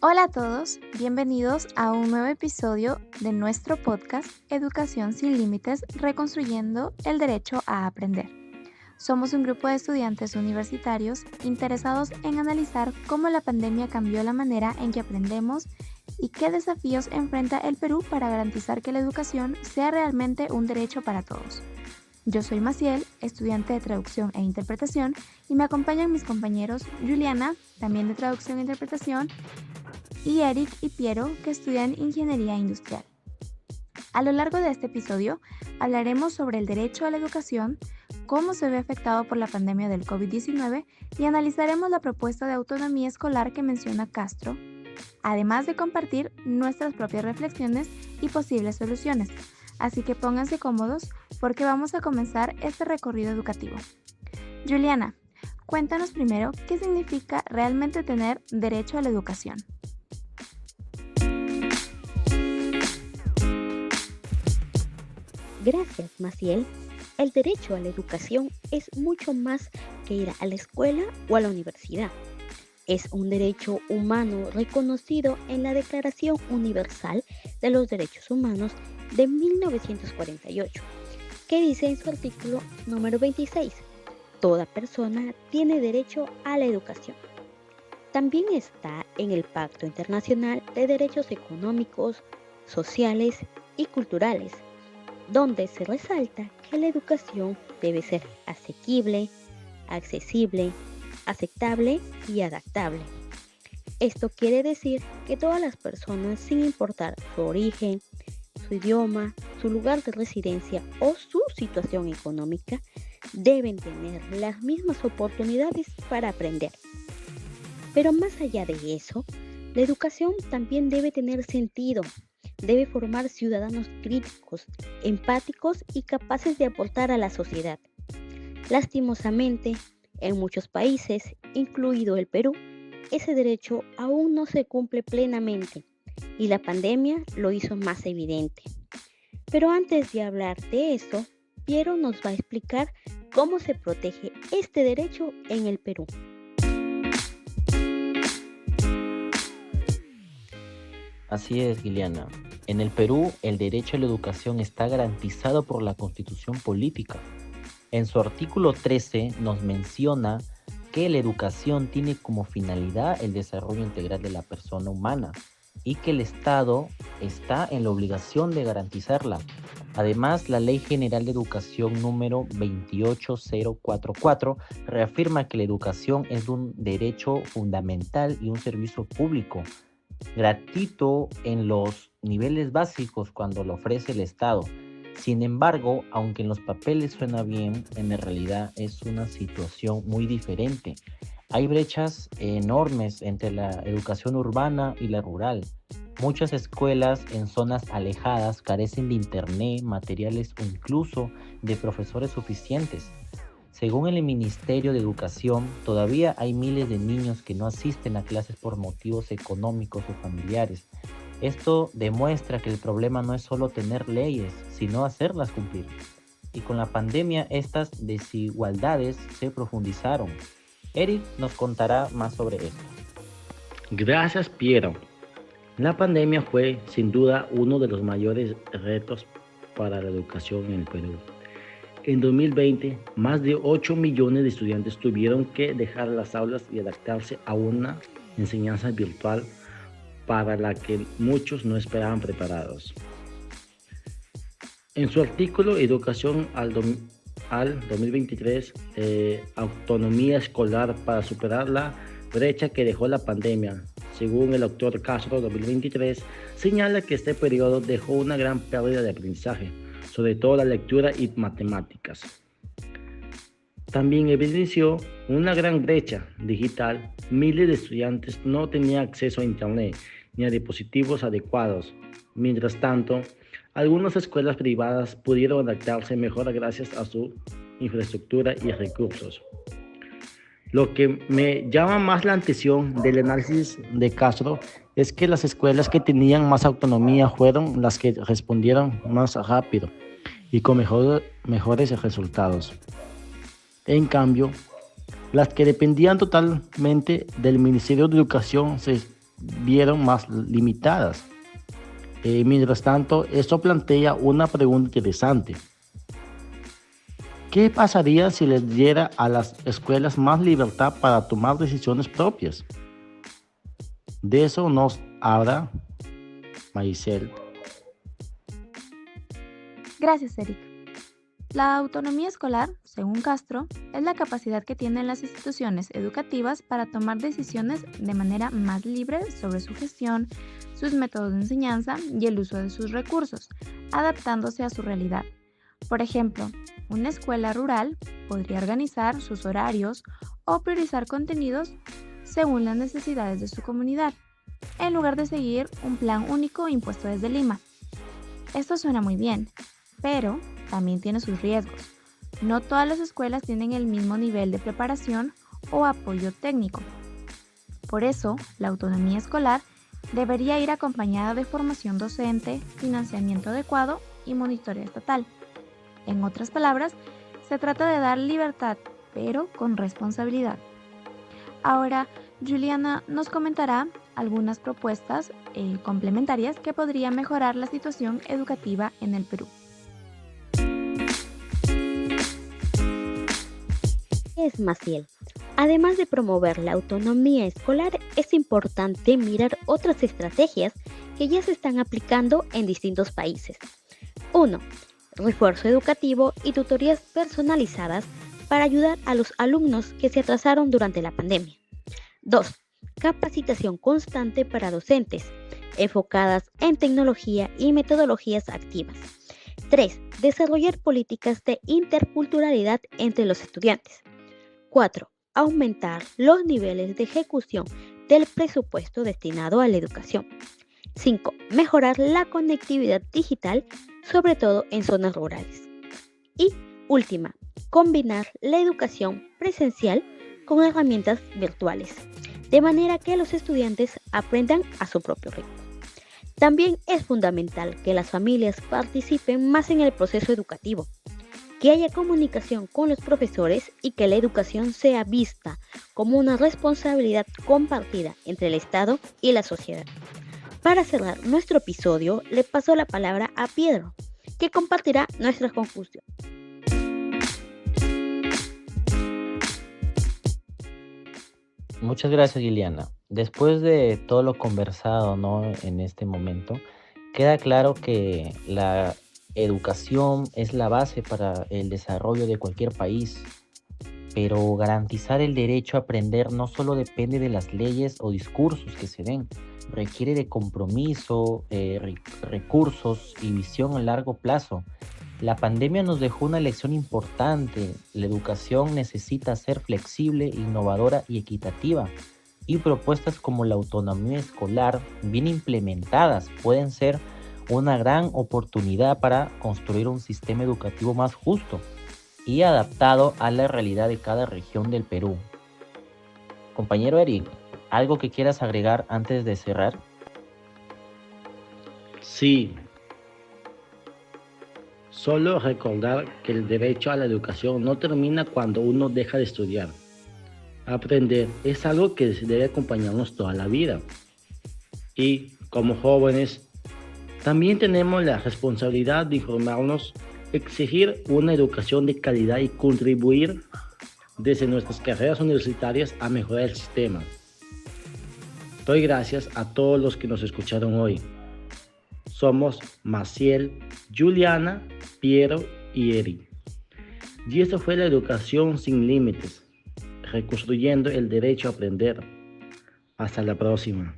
Hola a todos, bienvenidos a un nuevo episodio de nuestro podcast Educación sin Límites, reconstruyendo el derecho a aprender. Somos un grupo de estudiantes universitarios interesados en analizar cómo la pandemia cambió la manera en que aprendemos y qué desafíos enfrenta el Perú para garantizar que la educación sea realmente un derecho para todos. Yo soy Maciel, estudiante de traducción e interpretación, y me acompañan mis compañeros Juliana, también de traducción e interpretación, y Eric y Piero, que estudian Ingeniería Industrial. A lo largo de este episodio hablaremos sobre el derecho a la educación, cómo se ve afectado por la pandemia del COVID-19 y analizaremos la propuesta de autonomía escolar que menciona Castro, además de compartir nuestras propias reflexiones y posibles soluciones. Así que pónganse cómodos porque vamos a comenzar este recorrido educativo. Juliana, cuéntanos primero qué significa realmente tener derecho a la educación. Gracias, Maciel. El derecho a la educación es mucho más que ir a la escuela o a la universidad. Es un derecho humano reconocido en la Declaración Universal de los Derechos Humanos de 1948, que dice en su artículo número 26, toda persona tiene derecho a la educación. También está en el Pacto Internacional de Derechos Económicos, Sociales y Culturales, donde se resalta que la educación debe ser asequible, accesible, aceptable y adaptable. Esto quiere decir que todas las personas, sin importar su origen, su idioma, su lugar de residencia o su situación económica, deben tener las mismas oportunidades para aprender. Pero más allá de eso, la educación también debe tener sentido. Debe formar ciudadanos críticos, empáticos y capaces de aportar a la sociedad. Lastimosamente, en muchos países, incluido el Perú, ese derecho aún no se cumple plenamente y la pandemia lo hizo más evidente. Pero antes de hablar de eso, Piero nos va a explicar cómo se protege este derecho en el Perú. Así es, Giliana. En el Perú, el derecho a la educación está garantizado por la Constitución Política. En su artículo 13 nos menciona que la educación tiene como finalidad el desarrollo integral de la persona humana y que el Estado está en la obligación de garantizarla. Además, la Ley General de Educación número 28044 reafirma que la educación es un derecho fundamental y un servicio público gratuito en los niveles básicos cuando lo ofrece el Estado. Sin embargo, aunque en los papeles suena bien, en la realidad es una situación muy diferente. Hay brechas enormes entre la educación urbana y la rural. Muchas escuelas en zonas alejadas carecen de internet, materiales o incluso de profesores suficientes. Según el Ministerio de Educación, todavía hay miles de niños que no asisten a clases por motivos económicos o familiares. Esto demuestra que el problema no es solo tener leyes, sino hacerlas cumplir. Y con la pandemia estas desigualdades se profundizaron. Eric nos contará más sobre esto. Gracias, Piero. La pandemia fue, sin duda, uno de los mayores retos para la educación en el Perú. En 2020, más de 8 millones de estudiantes tuvieron que dejar las aulas y adaptarse a una enseñanza virtual para la que muchos no esperaban preparados. En su artículo Educación al 2023, Autonomía escolar para superar la brecha que dejó la pandemia, según el autor Castro 2023, señala que este periodo dejó una gran pérdida de aprendizaje, sobre todo la lectura y matemáticas. También evidenció una gran brecha digital. Miles de estudiantes no tenían acceso a internet ni a dispositivos adecuados. Mientras tanto, algunas escuelas privadas pudieron adaptarse mejor gracias a su infraestructura y recursos. Lo que me llama más la atención del análisis de Castro es que las escuelas que tenían más autonomía fueron las que respondieron más rápido y con mejores resultados. En cambio, las que dependían totalmente del Ministerio de Educación se vieron más limitadas. Mientras tanto, esto plantea una pregunta interesante. ¿Qué pasaría si les diera a las escuelas más libertad para tomar decisiones propias? De eso nos habla Maricel. Gracias, Eric. La autonomía escolar, según Castro, es la capacidad que tienen las instituciones educativas para tomar decisiones de manera más libre sobre su gestión, sus métodos de enseñanza y el uso de sus recursos, adaptándose a su realidad. Por ejemplo, una escuela rural podría organizar sus horarios o priorizar contenidos según las necesidades de su comunidad, en lugar de seguir un plan único impuesto desde Lima. Esto suena muy bien, pero también tiene sus riesgos. No todas las escuelas tienen el mismo nivel de preparación o apoyo técnico. Por eso, la autonomía escolar debería ir acompañada de formación docente, financiamiento adecuado y monitoreo estatal. En otras palabras, se trata de dar libertad, pero con responsabilidad. Ahora, Juliana nos comentará algunas propuestas complementarias que podrían mejorar la situación educativa en el Perú. Es Maciel. Además de promover la autonomía escolar, es importante mirar otras estrategias que ya se están aplicando en distintos países. 1. Refuerzo educativo y tutorías personalizadas para ayudar a los alumnos que se atrasaron durante la pandemia. 2. Capacitación constante para docentes, enfocadas en tecnología y metodologías activas. 3. Desarrollar políticas de interculturalidad entre los estudiantes. 4. Aumentar los niveles de ejecución del presupuesto destinado a la educación. 5. Mejorar la conectividad digital, sobre todo en zonas rurales. Y última, combinar la educación presencial con herramientas virtuales, de manera que los estudiantes aprendan a su propio ritmo. También es fundamental que las familias participen más en el proceso educativo, que haya comunicación con los profesores y que la educación sea vista como una responsabilidad compartida entre el Estado y la sociedad. Para cerrar nuestro episodio, le paso la palabra a Piedro, que compartirá nuestras conclusiones. Muchas gracias, Liliana. Después de todo lo conversado, ¿no? En este momento, queda claro que la educación es la base para el desarrollo de cualquier país, pero garantizar el derecho a aprender no solo depende de las leyes o discursos que se den, requiere de compromiso, recursos y visión a largo plazo. La pandemia nos dejó una lección importante. La educación necesita ser flexible, innovadora y equitativa. Y propuestas como la autonomía escolar, bien implementadas, pueden ser una gran oportunidad para construir un sistema educativo más justo y adaptado a la realidad de cada región del Perú. Compañero Eric, ¿algo que quieras agregar antes de cerrar? Sí, solo recordar que el derecho a la educación no termina cuando uno deja de estudiar. Aprender es algo que debe acompañarnos toda la vida. Y como jóvenes, también tenemos la responsabilidad de informarnos, exigir una educación de calidad y contribuir desde nuestras carreras universitarias a mejorar el sistema. Doy gracias a todos los que nos escucharon hoy. Somos Maciel, Juliana, Piero y Eric. Y esto fue la educación sin límites, reconstruyendo el derecho a aprender. Hasta la próxima.